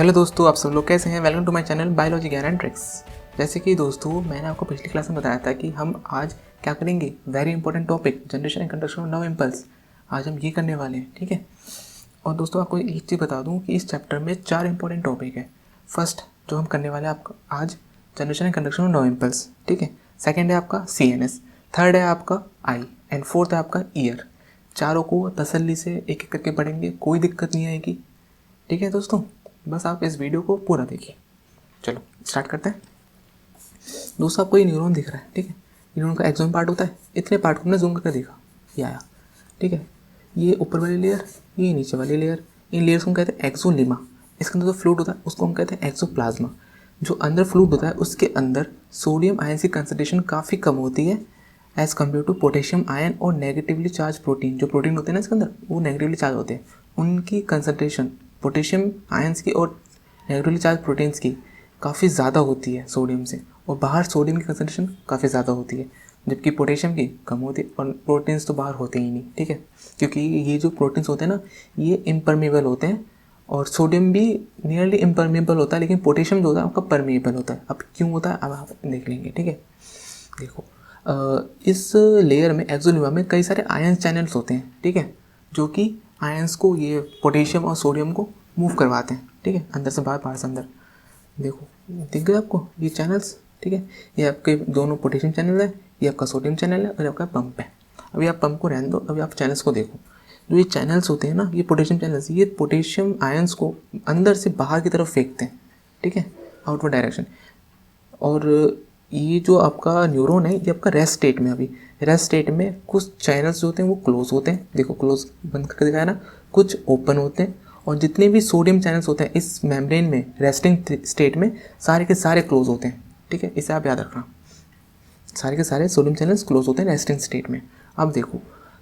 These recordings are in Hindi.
हेलो दोस्तों, आप सब लोग कैसे हैं। Welcome to my channel biology ज्ञान एंड ट्रिक्स। जैसे कि दोस्तों मैंने आपको पिछली क्लास में बताया था कि हम आज क्या करेंगे, very important topic generation and conduction of nerve impulse. आज हम ये करने वाले हैं, ठीक है। और दोस्तों आपको एक चीज़ बता दूं कि इस चैप्टर में 4 इंपॉर्टेंट टॉपिक है। फर्स्ट जो हम करने वाले हैं आपका आज generation and conduction of nerve impulse, ठीक है। सेकेंड है आपका CNS, थर्ड है आपका आई एंड फोर्थ है आपका ईयर। चारों को तसल्ली से एक एक करके पढ़ेंगे, कोई दिक्कत नहीं आएगी, ठीक है दोस्तों। बस आप इस वीडियो को पूरा देखिए। चलो स्टार्ट करते हैं। दोस्तों आपको ये न्यूरॉन दिख रहा है, ठीक है। न्यूरॉन का एक्सोन पार्ट होता है, इतने पार्ट को हमने जूम करके देखा, ये आया, ठीक है। ये ऊपर वाली लेयर, ये नीचे वाली लेयर, इन लेयर्स को हम कहते हैं एक्सोलिमा। इसके अंदर जो फ्लूइड होता है उसको हम कहते हैं एक्सोप्लाज्मा। जो अंदर फ्लूइड होता है उसके अंदर सोडियम आयन की कंसनट्रेशन काफ़ी कम होती है as compare to potassium ion और नेगेटिवली चार्ज प्रोटीन। जो प्रोटीन होते हैं ना इसके अंदर वो नेगेटिवली चार्ज होते हैं, उनकी कंसनट्रेशन पोटेशियम आयंस की और नेगेटिवली चार्ज प्रोटीन्स की काफ़ी ज़्यादा होती है सोडियम से, और बाहर सोडियम की कंसनट्रेशन काफ़ी ज़्यादा होती है जबकि पोटेशियम की कम होती है, और प्रोटीन्स तो बाहर होते ही नहीं, ठीक है। क्योंकि ये जो प्रोटीन्स होते हैं ना ये इम्परमेबल होते हैं, और सोडियम भी नियरली इम्परमेबल होता है, लेकिन पोटेशियम जो होता है आपका परमेबल होता है। अब क्यों होता है अब आप देख लेंगे, ठीक है। देखो इस लेयर में एक्सोलिमा में कई सारे आयन चैनल्स होते हैं, ठीक है, जो कि आयंस को ये पोटेशियम और सोडियम को मूव करवाते हैं, ठीक है, अंदर से बाहर, बाहर से अंदर। देखो दिख गए आपको ये चैनल्स, ठीक है। ये आपके दोनों पोटेशियम चैनल है, ये आपका सोडियम चैनल है, और आपका पंप है। अभी आप पंप को रहने दो, अभी आप चैनल्स को देखो। जो ये चैनल्स होते हैं ना, ये पोटेशियम चैनल्स, ये पोटेशियम आयंस को अंदर से बाहर की तरफ फेंकते हैं, ठीक है, आउटवर्ड डायरेक्शन। और ये जो आपका न्यूरॉन है ये आपका रेस्ट स्टेट में, अभी रेस्ट स्टेट में कुछ चैनल्स जो होते हैं वो क्लोज होते हैं, देखो क्लोज बंद करके दिखाया ना, कुछ ओपन होते हैं, और जितने भी सोडियम चैनल्स होते हैं इस मेम्ब्रेन में रेस्टिंग स्टेट में सारे के सारे क्लोज होते हैं, ठीक है। इसे आप याद रखना, सारे के सारे सोडियम चैनल्स क्लोज होते हैं रेस्टिंग स्टेट में। अब देखो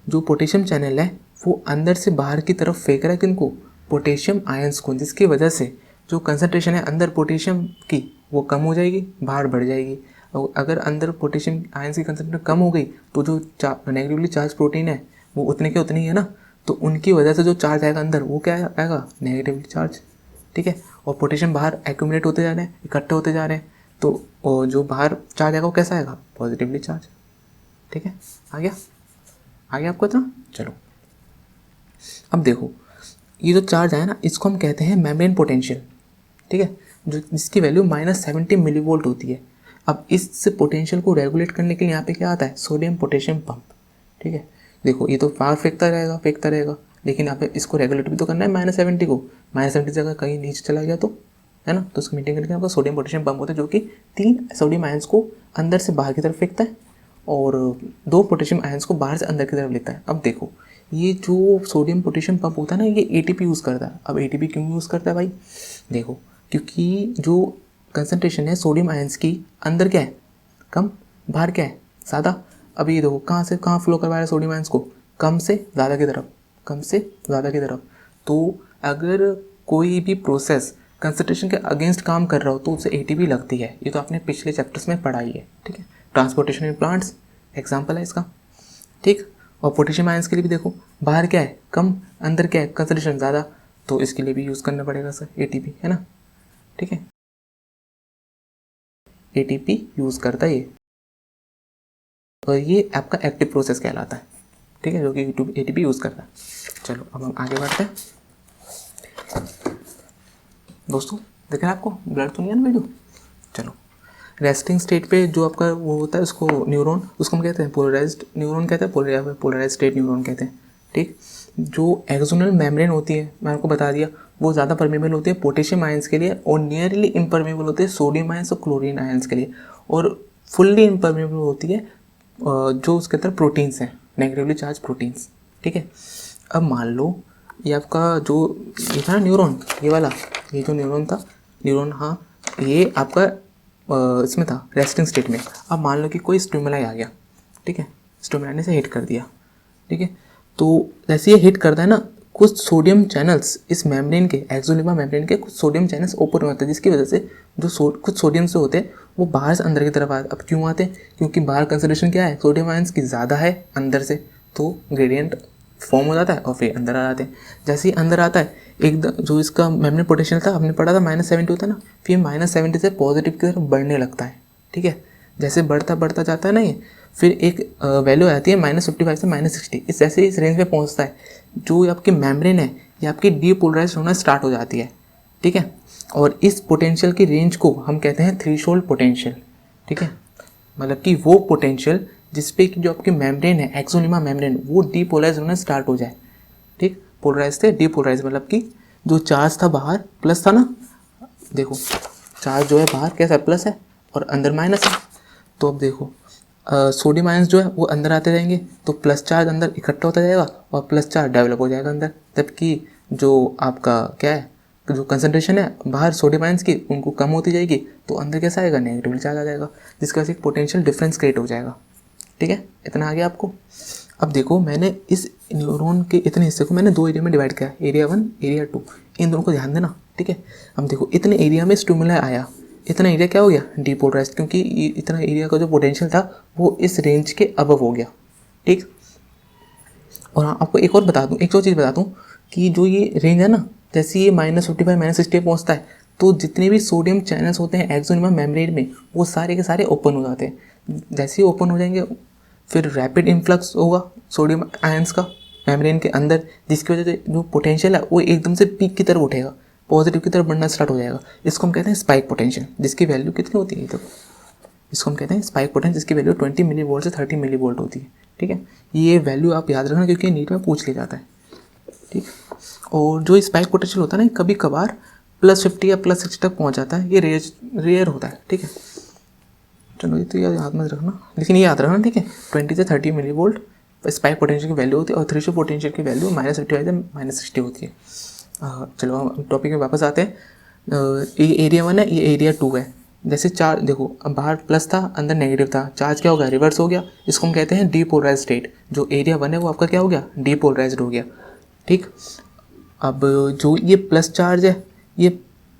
जो पोटेशियम चैनल है वो अंदर से बाहर की तरफ फेंक रहा है किनको, पोटेशियम आयंस को, जिसकी वजह से जो कंसनट्रेशन है अंदर पोटेशियम की वो कम हो जाएगी, बाहर बढ़ जाएगी। और अगर अंदर पोटेशियम आयंस की कंसनट्रेशन कम हो गई तो जो नेगेटिवली चार्ज प्रोटीन है वो उतने के उतनी है ना, तो उनकी वजह से जो चार्ज आएगा अंदर वो क्या आएगा, नेगेटिवली चार्ज, ठीक है। और पोटेशियम बाहर एक्यूमुलेट होते जा रहे हैं, इकट्ठे होते जा रहे हैं, तो जो बाहर चार्ज आएगा वो कैसा आएगा, पॉजिटिवली चार्ज, ठीक है। आ गया आपको इतना। चलो अब देखो ये जो चार्ज आया ना इसको हम कहते हैं मेम्ब्रेन पोटेंशियल, ठीक है, जो जिसकी वैल्यू -70 मिलीवोल्ट होती है। अब इस पोटेंशियल को रेगुलेट करने के लिए यहाँ पे क्या आता है, सोडियम पोटेशियम पंप, ठीक है। देखो ये तो बाहर फेंकता रहेगा, लेकिन यहाँ पे इसको रेगुलेट भी तो करना है -70 को। -70 से अगर कहीं नीचे चला गया तो, है ना, तो उसको मेंटेन करने के आपका सोडियम पोटेशियम पंप होता है, जो कि 3 सोडियम आयंस को अंदर से बाहर की तरफ फेंकता है और 2 पोटेशियम आयंस को बाहर से अंदर की तरफ लेता है। अब देखो ये जो सोडियम पोटेशियम पंप होता है ना ये ATP यूज़ करता है। अब ATP क्यों यूज़ करता है भाई, देखो क्योंकि जो कंसनट्रेशन है सोडियम आयंस की अंदर क्या है, कम, बाहर क्या है, ज़्यादा। अब ये देखो कहाँ से कहाँ फ्लो करवा रहा है सोडियम आयंस को, कम से ज़्यादा की तरफ, कम से ज़्यादा की तरफ। तो अगर कोई भी प्रोसेस कंसनट्रेशन के अगेंस्ट काम कर रहा हो तो उसे ATP लगती है। ये तो आपने पिछले चैप्टर्स में पढ़ाई है, ठीक है। ट्रांसपोर्टेशन इन प्लांट्स एग्जाम्पल है इसका, ठीक। और पोटेशियम आयंस के लिए भी देखो बाहर क्या है, कम, अंदर क्या है, कंसनट्रेशन ज़्यादा, तो इसके लिए भी यूज़ करना पड़ेगा सर ATP, है ना, ठीक है। ATP यूज़ करता है ये, और ये आपका एक्टिव प्रोसेस कहलाता है, ठीक है, जो कि ATP यूज़ करता है। चलो अब हम आगे बढ़ते हैं दोस्तों। देखें आपको ब्लड तो नहीं है ना वीडियो। चलो रेस्टिंग स्टेट पे जो आपका वो होता है उसको न्यूरॉन, उसको हम कहते हैं पोलराइज्ड न्यूरॉन कहते हैं, पोलराइज्ड स्टेट न्यूरॉन कहते हैं, ठीक। जो एक्सोनल मेम्ब्रेन होती है मैंने आपको बता दिया वो ज़्यादा परमेबल होती है पोटेशियम आयंस के लिए, और नियरली इम्परमेबल होते हैं सोडियम आयंस और क्लोरीन आयंस के लिए, और फुल्ली इम्परमेबल होती है जो उसके अंदर प्रोटीन्स हैं, नेगेटिवली चार्ज प्रोटीन्स, ठीक है। अब मान लो ये आपका जो ये था ना न्यूरॉन, ये वाला, ये जो न्यूरॉन था, न्यूरॉन, हाँ, ये आपका इसमें था रेस्टिंग स्टेट में। अब मान लो कि कोई स्टिमुलाई आ गया, ठीक है, स्टिमुलाई ने से हिट कर दिया, ठीक है। तो जैसे ये हिट करता है ना कुछ सोडियम चैनल्स इस मेम्ब्रेन के, एक्सोलिमा मेम्ब्रेन के कुछ सोडियम चैनल्स ओपन होते हैं, जिसकी वजह से जो कुछ सोडियम से होते हैं वो बाहर से अंदर की तरफ आते। अब क्यों आते हैं, क्योंकि बाहर कंसंट्रेशन क्या है, सोडियम आयंस की ज़्यादा है अंदर से, तो ग्रेडियंट फॉर्म हो जाता है और फिर अंदर आ जाते हैं। जैसे ही अंदर आता है एकदम जो इसका मेम्ब्रेन पोटेंशियल था हमने पढ़ा था -70 होता है ना, फिर -70 से पॉजिटिव की तरफ बढ़ने लगता है। ठीक है, जैसे बढ़ता बढ़ता जाता है ना ये, फिर एक वैल्यू आती है -55 से -60। इस जैसे इस रेंज में पहुंचता है जो आपकी मेम्ब्रेन है ये आपकी डीपोलराइज होना स्टार्ट हो जाती है। ठीक है, और इस पोटेंशियल की रेंज को हम कहते हैं थ्रेशोल्ड पोटेंशियल। ठीक है, मतलब कि वो पोटेंशियल जिसपे कि जो आपकी मेम्ब्रेन है एक्सोनिमा मेम्ब्रेन वो डीपोलराइज होना स्टार्ट हो जाए। ठीक, पोलराइज थे डीपोलराइज मतलब कि जो चार्ज था बाहर प्लस था ना, देखो चार्ज जो है बाहर कैसा प्लस है और अंदर माइनस है। तो अब देखो सोडियम आयंस जो है वो अंदर आते जाएंगे तो प्लस चार्ज अंदर इकट्ठा होता जाएगा और प्लस चार्ज डेवलप हो जाएगा अंदर, जबकि जो आपका क्या है जो कंसंट्रेशन है बाहर सोडियम आयंस की उनको कम होती जाएगी तो अंदर कैसा आएगा नेगेटिव चार्ज आ जाएगा, जिसका से एक पोटेंशियल डिफरेंस क्रिएट हो जाएगा। ठीक है, इतना आ गया आपको। अब देखो मैंने इस न्यूरॉन के इतने हिस्से को मैंने 2 एरिया में डिवाइड किया, एरिया 1 एरिया 2, इन दोनों को ध्यान देना। ठीक है, अब देखो इतने एरिया में स्टिमुलाई आया, इतना एरिया क्या हो गया डीपोलराइज्ड, क्योंकि इतना एरिया का जो पोटेंशियल था वो इस रेंज के अबव हो गया। ठीक, और हाँ आपको एक और बता दूँ, एक और चीज़ बता दूँ कि जो ये रेंज है ना, जैसे ये -55 -60 पहुँचता है तो जितने भी सोडियम चैनल्स होते हैं एक्सोनिमा मेम्ब्रेन में वो सारे के सारे ओपन हो जाते हैं। जैसे ही ओपन हो जाएंगे फिर रैपिड इन्फ्लक्स होगा सोडियम आयंस का मेम्ब्रेन के अंदर, जिसकी वजह से जो पोटेंशियल है वो एकदम से पीक की तरफ उठेगा, पॉजिटिव की तरफ बढ़ना स्टार्ट हो जाएगा। इसको हम कहते हैं स्पाइक पोटेंशियल, जिसकी वैल्यू कितनी होती है, तो इसको हम कहते हैं स्पाइक पोटेंशियल, जिसकी वैल्यू 20 मिलीवोल्ट से 30 मिलीवोल्ट होती है। ठीक है, ये वैल्यू आप याद रखना क्योंकि नीट में पूछ लिया जाता है। ठीक, और जो स्पाइक पोटेंशियल होता है ना कभी कभार +50 या +60 तक पहुंच जाता है, ये रेयर होता है। ठीक है, चलो ये तो याद मत रखना, लेकिन ये याद रखना। ठीक है, 20 से 30 मिलीवोल्ट स्पाइक पोटेंशियल की वैल्यू होती है और थ्रेशोल्ड पोटेंशियल की वैल्यू -55 से -60 होती है। चलो हम टॉपिक में वापस आते हैं। ये एरिया 1 है, ये एरिया 2 है। जैसे चार्ज देखो अब बाहर प्लस था अंदर नेगेटिव था, चार्ज क्या हो गया रिवर्स हो गया, इसको हम कहते हैं डीपोलराइज्ड स्टेट। जो एरिया 1 है वो आपका क्या हो गया डीपोलराइज्ड हो गया। ठीक, अब जो ये प्लस चार्ज है, ये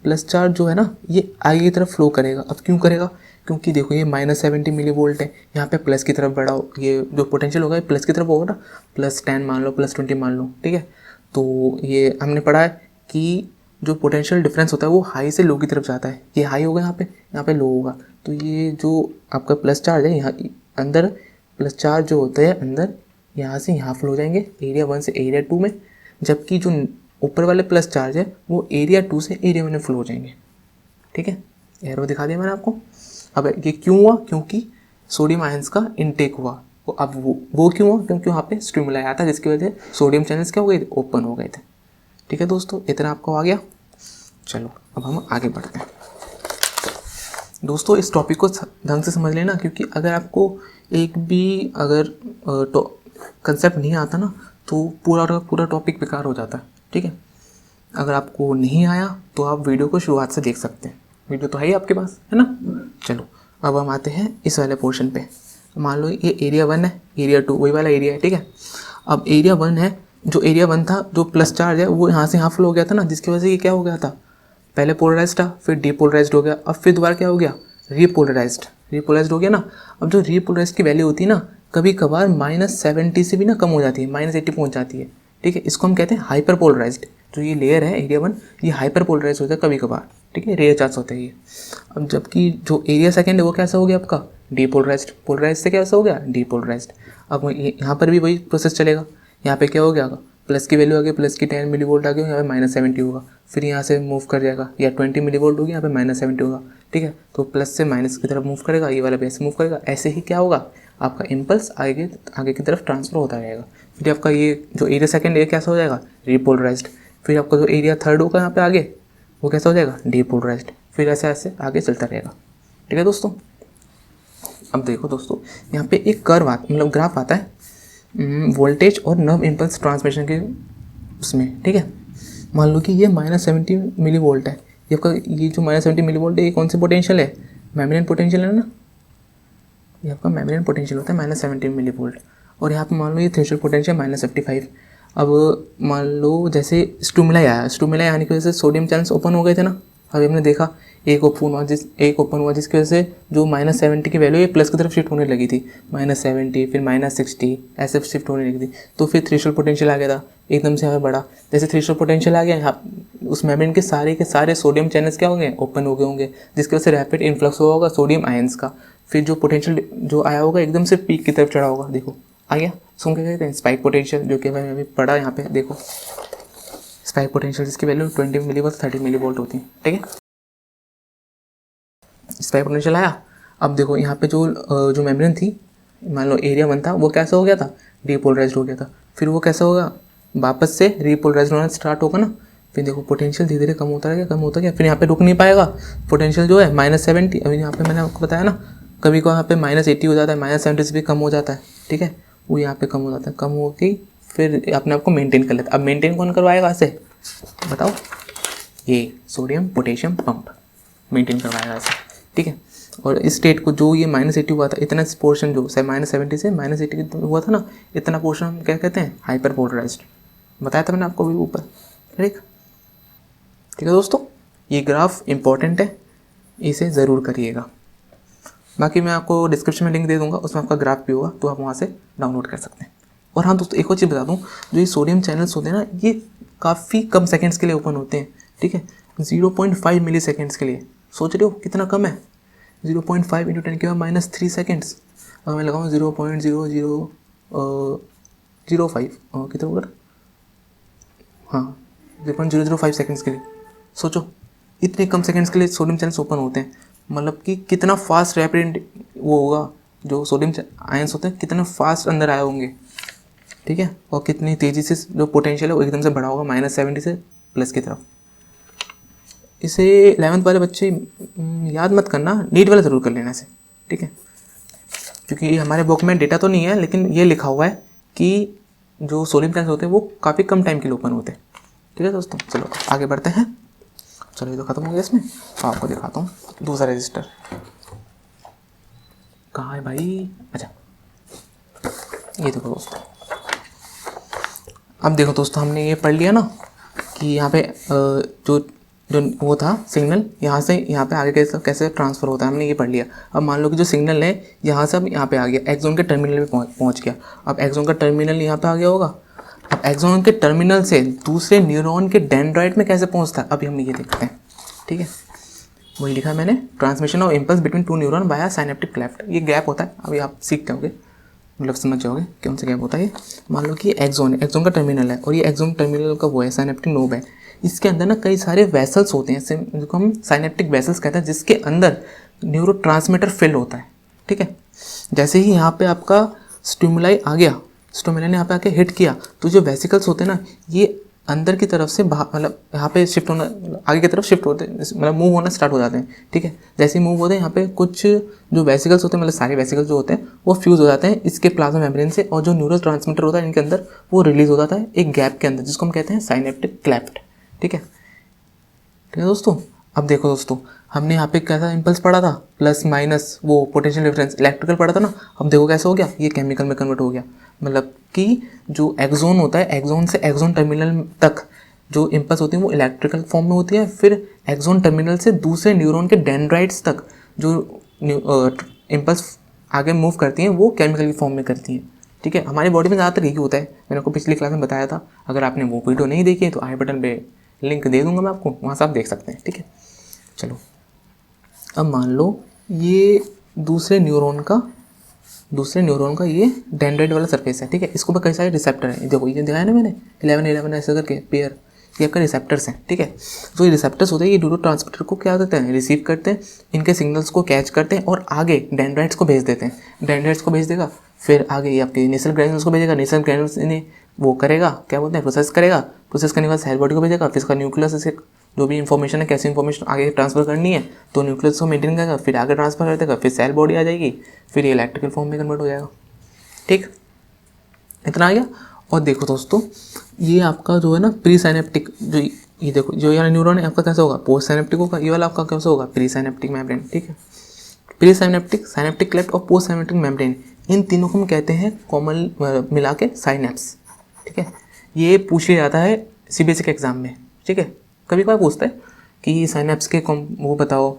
प्लस चार्ज जो है ना ये आगे की तरफ फ्लो करेगा। अब क्यों करेगा, क्योंकि देखो ये -70 मिलीवोल्ट है, यहाँ पे प्लस की तरफ बढ़ा, ये जो पोटेंशियल होगा ये प्लस की तरफ होगा ना, +10 मान लो +20 मान लो। ठीक है, तो ये हमने पढ़ा है कि जो पोटेंशियल डिफरेंस होता है वो हाई से लो की तरफ जाता है। ये हाई होगा यहाँ पे लो होगा, तो ये जो आपका प्लस चार्ज है यहाँ अंदर प्लस चार्ज जो होता है अंदर यहाँ से यहाँ फ्लो हो जाएंगे एरिया 1 से एरिया 2 में, जबकि जो ऊपर वाले प्लस चार्ज है वो एरिया 2 से एरिया 1 में फ्लो हो जाएंगे। ठीक है, एरो दिखा दिया मैंने आपको। अब ये क्यों हुआ, क्योंकि सोडियम आयंस का इनटेक हुआ। अब वो क्यों हुआ, क्योंकि वहाँ पे स्टिमुलाई आया था जिसकी वजह से सोडियम चैनल्स क्या हो गए थे ओपन हो गए थे। ठीक है दोस्तों, इतना आपको आ गया। चलो अब हम आगे बढ़ते हैं। दोस्तों इस टॉपिक को ढंग से समझ लेना, क्योंकि अगर आपको एक भी अगर कंसेप्ट नहीं आता ना तो पूरा का पूरा टॉपिक बेकार हो जाता है। ठीक है, अगर आपको नहीं आया तो आप वीडियो को शुरुआत से देख सकते हैं, वीडियो तो है ही आपके पास, है ना। चलो अब हम आते हैं इस वाले पोर्शन पे। मान लो ये एरिया 1 है, एरिया 2 वही वाला एरिया है। ठीक है, अब एरिया 1 है, जो एरिया 1 था जो प्लस चार्ज है वो यहाँ से यहाँ फ्लो हो गया था ना, जिसकी वजह से ये क्या हो गया था, पहले पोलराइज्ड था फिर डीपोलराइज्ड हो गया, अब फिर दोबारा क्या हो गया रीपोलराइज्ड हो गया ना। अब जो रीपोलराइज्ड की वैल्यू होती है ना कभी कभार -70 से भी ना कम हो जाती है, -80 पहुँच जाती है। ठीक है, इसको हम कहते हैं हाइपर पोलराइज्ड। जो ये लेयर है एरिया 1 ये हाइपर पोलराइज होता है कभी कभार। ठीक है, रेयर चांस होता है ये। अब जबकि जो एरिया 2 है वो कैसा हो गया आपका डीपोलराइज्ड, पोलराइज से कैसा हो गया डीपोलराइज्ड। अब यहाँ पर भी वही प्रोसेस चलेगा, यहाँ पे क्या हो गया प्लस की वैल्यू आ गई, प्लस की 10 मिलीवोल्ट आ गई, यहाँ पे -70 होगा, फिर यहाँ से मूव कर जाएगा, या 20 मिलीवोल्ट होगी यहाँ पे -70 होगा। ठीक है, तो प्लस से माइनस की तरफ मूव करेगा, ये वाला भी ऐसे मूव करेगा, ऐसे ही क्या होगा आपका इम्पल्स आगे की तरफ ट्रांसफर होता रहेगा। फिर आपका ये जो एरिया 2 ये कैसा हो जाएगा रीपोलराइज्ड, फिर आपका जो एरिया 3 होगा यहाँ पे आगे वो कैसा हो जाएगा डीपोलराइज्ड, फिर ऐसे ऐसे आगे चलता रहेगा। ठीक है दोस्तों, अब देखो दोस्तों यहाँ पे एक कर्व मतलब ग्राफ आता है वोल्टेज और नर्व इम्पल्स ट्रांसमिशन के उसमें। ठीक है, मान लो कि ये -70 मिलीवोल्ट है, ये आपका ये जो -70 मिलीवोल्ट है ये कौन सी पोटेंशियल है, मेम्ब्रेन पोटेंशियल है ना, ये आपका मेम्ब्रेन पोटेंशियल होता है -70 मिलीवोल्ट। और यहाँ पे मान लो ये थ्रेशोल्ड पोटेंशियल -55। अब मान लो जैसे स्टिमुलाई आया, स्टिमुलाई आने की वजह से सोडियम चैनल्स ओपन हो गए थे ना, अभी हमने देखा एक ओपन हुआ जिसकी वजह से जो -70 की वैल्यू ये प्लस की तरफ शिफ्ट होने लगी थी, -70 फिर -60 ऐसे शिफ्ट होने लगी थी। तो फिर थ्रेशोल्ड पोटेंशियल आ गया था एकदम से हमें बढ़ा। जैसे थ्रेशोल्ड पोटेंशियल आ गया यहाँ उस मेम्ब्रेन के सारे सोडियम चैनल्स क्या होंगे, ओपन हो गए होंगे, जिसकी वजह से रैपिड इन्फ्लक्स हुआ होगा सोडियम आयंस का। फिर जो पोटेंशियल जो आया होगा एकदम से पीक की तरफ चढ़ा होगा, देखो आ गया। सो क्या कहते हैं स्पाइक पोटेंशियल, जो कि मैंने अभी पढ़ा यहाँ पे देखो, स्पाइक पोटेंशियल जिसकी वैल्यू 20 मिलीवोल्ट 30 मिलीवोल्ट होती है, ठीक है। स्पाइक पोटेंशियल आया। अब देखो यहाँ पे जो मेम्ब्रेन थी, मान लो एरिया 1 था, वो कैसा हो गया था, डीपोलराइज्ड हो गया था। फिर वो कैसा होगा, वापस से रीपोलराइज्ड होना स्टार्ट होगा ना। फिर देखो पोटेंशियल धीरे धीरे कम होता गया। फिर यहाँ पे रुक नहीं पाएगा पोटेंशियल जो है -70। अभी यहाँ पे मैंने आपको बताया ना, कभी को यहाँ पे -80 हो जाता है, -70 से भी कम हो जाता है, ठीक है। वो यहाँ पे कम हो जाता है, कम हो के फिर अपने आप को मेंटेन कर लेता है। अब मेंटेन कौन करवाएगा ऐसे बताओ, ये सोडियम पोटेशियम पंप मेंटेन करवाएगा ऐसे, ठीक है। और इस स्टेट को जो ये -80 हुआ था, इतना पोर्शन जो -70 से -80 हुआ था ना, इतना पोर्शन हम क्या कहते हैं, हाइपर पोलराइज्ड। बताया था मैंने आपको अभी ऊपर, ठीक है दोस्तों। ये ग्राफ इंपॉर्टेंट है, इसे ज़रूर करिएगा। बाकी मैं आपको डिस्क्रिप्शन में लिंक दे दूंगा, उसमें आपका ग्राफ भी होगा, तो आप वहाँ से डाउनलोड कर सकते हैं। और हाँ दोस्तों, एक और चीज़ बता दूँ, जो ये सोडियम चैनल्स होते हैं ना, ये काफ़ी कम सेकेंड्स के लिए ओपन होते हैं, ठीक है। 0.5 मिली सेकेंड्स के लिए, सोच रहे हो कितना कम है। 0.5 × 10⁻³ सेकेंड्स। अब मैं लगाऊँ 0.0005 कितना होगा, हाँ 0.005 सेकेंड्स के लिए। सोचो इतने कम सेकेंड्स के लिए सोडियम चैनल्स ओपन होते हैं, मतलब कि कितना फास्ट रैपिड वो होगा, जो सोडियम आयंस होते हैं कितना फास्ट अंदर आए होंगे, ठीक है। और कितनी तेज़ी से जो पोटेंशियल है वो एकदम से बढ़ा होगा -70 से प्लस की तरफ। इसे 11th वाले बच्चे याद मत करना, नीट वाला ज़रूर कर लेना इसे, ठीक है। क्योंकि हमारे बुक में डेटा तो नहीं है, लेकिन ये लिखा हुआ है कि जो सोडियम चैनल्स होते हैं वो काफ़ी कम टाइम के लिए ओपन होते हैं, ठीक है दोस्तों। चलो आगे बढ़ते हैं। चलो ये तो ख़त्म हो गया इसमें, आपको दिखाता हूँ दूसरा रजिस्टर कहाँ है भाई। अच्छा ये देखो दोस्तों, अब देखो दोस्तों, हमने ये पढ़ लिया ना कि यहाँ पे जो वो था सिग्नल, यहाँ से यहाँ पे आगे कैसे ट्रांसफ़र होता है, हमने ये पढ़ लिया। अब मान लो कि जो सिग्नल है यहाँ से अब यहाँ पे आ गया, एक्सोन के टर्मिनल पे पहुँच गया। अब एक्सोन का टर्मिनल यहाँ पे आ गया होगा। अब एक्सोन के टर्मिनल से दूसरे न्यूरॉन के डेंड्राइट में कैसे पहुँचता है, अभी हम ये देखते हैं, ठीक है। वही लिखा मैंने, transmission of impulse between 2 neuron बाया साइनेप्टिक क्लेफ्ट। ये गैप होता है, अभी आप सीख जाओगे, मतलब समझ जाओगे कौन सा गैप होता है ये। मान लो कि एक्सोन है, एक्सोन का टर्मिनल है, और ये एक्सोन टर्मिनल का वो है साइनेप्टिक नोब है। इसके अंदर ना कई सारे वेसल्स होते हैं, जिसको हम साइनेप्टिक वेसल्स कहते हैं, जिसके अंदर न्यूरोट्रांसमीटर फिल होता है, ठीक है। जैसे ही यहाँ पे आपका स्टिमुलाई आ गया, स्टिमुलाई ने यहाँ पे आके हिट किया, तो जो वेसिकल्स होते हैं ना, ये अंदर की तरफ से बाहर, मतलब यहाँ पे शिफ्ट होना, आगे की तरफ शिफ्ट होते हैं, मतलब मूव होना स्टार्ट हो जाते हैं, ठीक है। जैसे ही मूव होते हैं, यहाँ पे कुछ जो वेसिकल्स होते हैं, मतलब सारे वेसिकल्स जो होते हैं वो फ्यूज़ हो जाते हैं इसके प्लाज्मा मेम्ब्रेन से, और जो न्यूरोट्रांसमीटर होता है इनके अंदर वो रिलीज हो जाता है एक गैप के अंदर, जिसको हम कहते हैं साइनेप्टिक क्लेफ्ट, ठीक है दोस्तों। अब देखो दोस्तों, हमने यहाँ पे कैसा इम्पल्स पढ़ा था, प्लस माइनस वो पोटेंशियल डिफरेंस इलेक्ट्रिकल पढ़ा था ना। अब देखो कैसा हो गया, ये केमिकल में कन्वर्ट हो गया, मतलब कि जो एक्सोन होता है, एक्सोन से एक्सोन टर्मिनल तक जो इम्पल्स होती है वो इलेक्ट्रिकल फॉर्म में होती है। फिर एक्सोन टर्मिनल से दूसरे न्यूरॉन के डेंड्राइट्स तक जो इम्पल्स आगे मूव करती हैं वो केमिकल की फॉर्म में करती हैं, ठीक है। हमारी बॉडी में ज़्यादातर यही होता है, मैंने आपको पिछली क्लास में बताया था। अगर आपने वो वीडियो नहीं देखी है तो आई बटन पे लिंक दे दूंगा मैं आपको, वहाँ से आप देख सकते हैं, ठीक है। चलो अब मान लो ये दूसरे न्यूरॉन का ये डेंड्राइट वाला सरफेस है, ठीक है। इसको पर कई सारे रिसेप्टर हैं, देखो ये दिखाया ना मैंने 11 ऐसे करके पेयर, ये आपका रिसेप्टर्स हैं, ठीक है। जो ये रिसेप्टर्स होते हैं ये न्यूरोट्रांसमीटर को क्या करते हैं, रिसीव करते हैं, इनके सिग्नल्स को कैच करते हैं और आगे डेंड्राइट्स को भेज देते हैं। डेंड्राइट्स को भेज देगा, फिर आगे ये आपके नेसल ग्रैन्यूल्स को भेजेगा, नेसल ग्रैन्यूल्स इन्हें वो करेगा, क्या बोलते हैं, प्रोसेस करेगा, प्रोसेस करने के बाद सेल बॉडी को भेजेगा, फिर इसका न्यूक्लियस से जो भी इंफॉर्मेशन है, कैसी इंफॉर्मेशन आगे ट्रांसफर करनी है, तो न्यूक्लियस को मेंटेन करेगा, फिर आगे ट्रांसफर कर देगा, फिर सेल बॉडी आ जाएगी, फिर ये इलेक्ट्रिकल फॉर्म में कन्वर्ट हो जाएगा, ठीक, इतना आ गया। और देखो दोस्तों, ये आपका जो है ना प्री साइनेप्टिक, जो ये देखो जो ये न्यूरॉन है आपका कैसा होगा, पोस्ट साइनेप्टिक होगा, ये वाला आपका कैसा होगा, प्री साइनेप्टिक मेम्ब्रेन, ठीक है। प्री साइनेप्टिक, साइनेप्टिक क्लेफ्ट और पोस्ट साइनेप्टिक मेम्ब्रेन, इन तीनों को हम कहते हैं कॉमन मिला के साइनेप्स, ठीक है। ये पूछ लिया जाता है सीबीएसई के एग्जाम में, ठीक है, कभी कभार पूछता है कि साइनेप्स के वो बताओ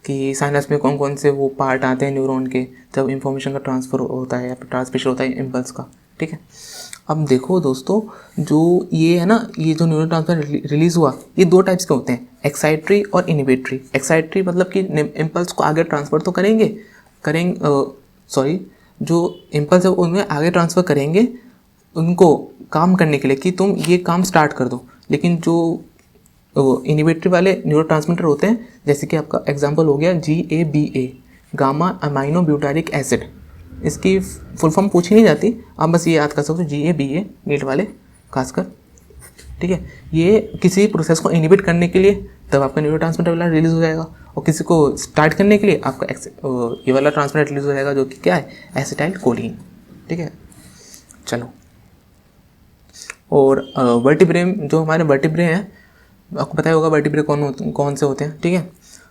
कि साइनेप्स में कौन कौन से वो पार्ट आते हैं न्यूरॉन के जब इंफॉर्मेशन का ट्रांसफ़र होता है या फिर ट्रांसमिशन होता है इम्पल्स का, ठीक है। अब देखो दोस्तों, जो ये है ना, ये जो न्यूरो ट्रांसमीटर रिलीज़ हुआ, ये दो टाइप्स के होते हैं, एक्साइटरी और इनिबिटरी। एक्साइटरी मतलब कि इम्पल्स को आगे ट्रांसफ़र तो करेंगे, जो इम्पल्स है उनमें आगे ट्रांसफ़र करेंगे उनको काम करने के लिए कि तुम ये काम स्टार्ट कर दो। लेकिन जो इनिबिटरी वाले न्यूरोट्रांसमीटर होते हैं, जैसे कि आपका एग्जांपल हो गया GABA, gamma amino butyric acid, इसकी फुल फॉर्म पूछी नहीं जाती, आप बस ये याद कर सकते हो GABA, नीट वाले खासकर, ठीक है। ये किसी प्रोसेस को इनिबिट करने के लिए तब आपका न्यूरोट्रांसमीटर वाला रिलीज़ हो जाएगा, और किसी को स्टार्ट करने के लिए आपका ये वाला ट्रांसमीटर रिलीज़ हो जाएगा, जो कि क्या है, एसिटाइल कोलिन, ठीक है। चलो, और वर्टिब्रे, जो हमारे वर्टिब्रे हैं, आपको पता ही होगा वर्टिब्रे कौन से होते हैं, ठीक है।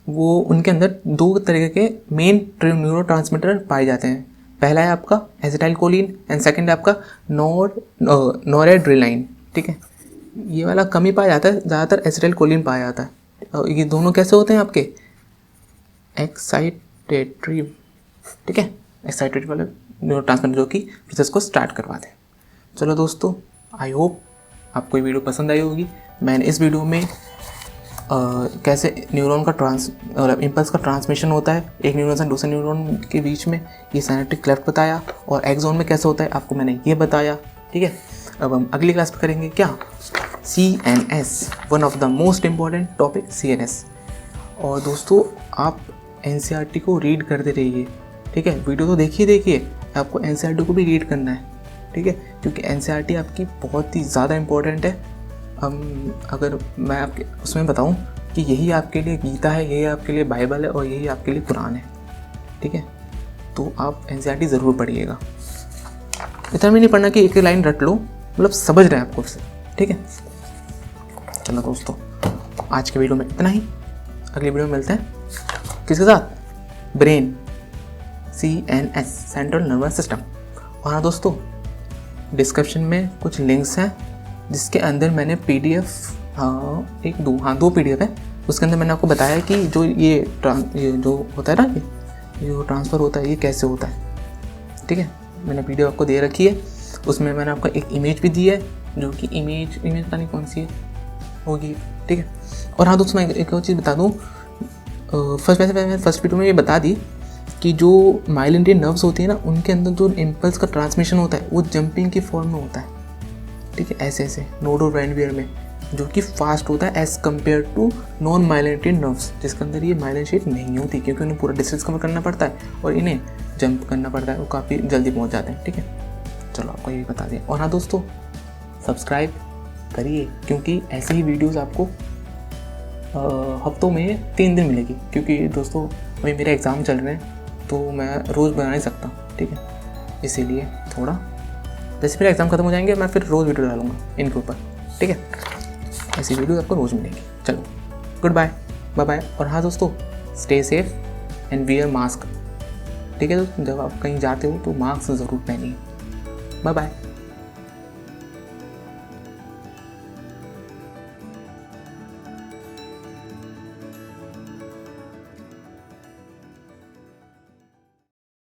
वो उनके अंदर दो तरीके के मेन न्यूरोट्रांसमीटर पाए जाते हैं। पहला है आपका एसिटाइल कोलिन एंड सेकंड है आपका नोरेड्रेनालाइन, ठीक है। ये वाला कम ही पाया जाता है, ज़्यादातर एसिटाइल कोलिन पाया जाता है। ये दोनों कैसे होते हैं आपके, एक्साइटेटरी, ठीक है, एक्साइटेटरी वाले न्यूरोट्रांसमीटर जो कि प्रोसेस को स्टार्ट करवाते हैं। चलो दोस्तों, आई होप आपको ये वीडियो पसंद आई होगी। मैंने इस वीडियो में कैसे न्यूरॉन का इम्पल्स का ट्रांसमिशन होता है एक न्यूरॉन से दूसरे न्यूरॉन के बीच में, ये साइनेप्टिक क्लेफ्ट बताया, और एक्सॉन में कैसे होता है आपको मैंने ये बताया, ठीक है। अब हम अगली क्लास में करेंगे क्या, CNS, one of the most important topic CNS। और दोस्तों, आप NCERT को रीड करते रहिए, ठीक है। वीडियो तो देखिए, आपको NCERT को भी रीड करना है, ठीक है, क्योंकि NCERT आपकी बहुत ही ज़्यादा इम्पोर्टेंट है। अगर मैं आपके उसमें बताऊं कि यही आपके लिए गीता है, यही आपके लिए बाइबल है, और यही आपके लिए कुरान है, ठीक है। तो आप NCERT ज़रूर पढ़िएगा। इतना भी नहीं पढ़ना कि एक एक लाइन रट लो, मतलब समझ रहे हैं आपको उससे, ठीक है। चलो दोस्तों, आज के वीडियो में इतना ही। अगली वीडियो में मिलते हैं किसके साथ, brain, CNS, central nervous system. और हाँ दोस्तों, डिस्क्रिप्शन में कुछ लिंक्स हैं जिसके अंदर मैंने PDF, दो PDF है, उसके अंदर मैंने आपको बताया कि जो ये जो होता है ना, ये जो ट्रांसफ़र होता है ये कैसे होता है, ठीक है। मैंने वीडियो आपको दे रखी है, उसमें मैंने आपको एक इमेज भी दी है, जो कि इमेज पता नहीं कौन सी है होगी, ठीक है। और हाँ दोस्तों, मैं एक और चीज़ बता दूँ, फर्स्ट वीडियो में ये बता दी कि जो माइलिनेटरी नर्व्स होती है ना, उनके अंदर जो इम्पल्स का ट्रांसमिशन होता है वो जंपिंग की फॉर्म में होता है, ठीक है, ऐसे नोडोट्रांसमीटर में, जो कि फास्ट होता है as compared to non myelinated nerves, जिसके अंदर ये माइलिन शीट नहीं होती, क्योंकि उन्हें पूरा डिस्टेंस कवर करना पड़ता है और इन्हें जंप करना पड़ता है, वो काफ़ी जल्दी पहुंच जाते हैं, ठीक है। चलो, आपको ये बता दें। और हाँ दोस्तों, सब्सक्राइब करिए, क्योंकि ऐसे ही वीडियोस आपको हफ्तों में 3 दिन मिलेगी, क्योंकि दोस्तों अभी मेरे एग्ज़ाम चल रहे हैं, तो मैं रोज़ बना नहीं सकता, ठीक है। इसीलिए थोड़ा, जैसे मेरे एग्ज़ाम खत्म हो जाएंगे, मैं फिर रोज़ वीडियो डालूंगा इनके ऊपर, ठीक है। ऐसी वीडियो आपको रोज़ मिलेगी। चलो, गुड बाय, बाय। और हाँ दोस्तों, stay safe and wear mask, ठीक है। तो जब आप कहीं जाते हो तो मास्क ज़रूर पहनिए। Bye bye.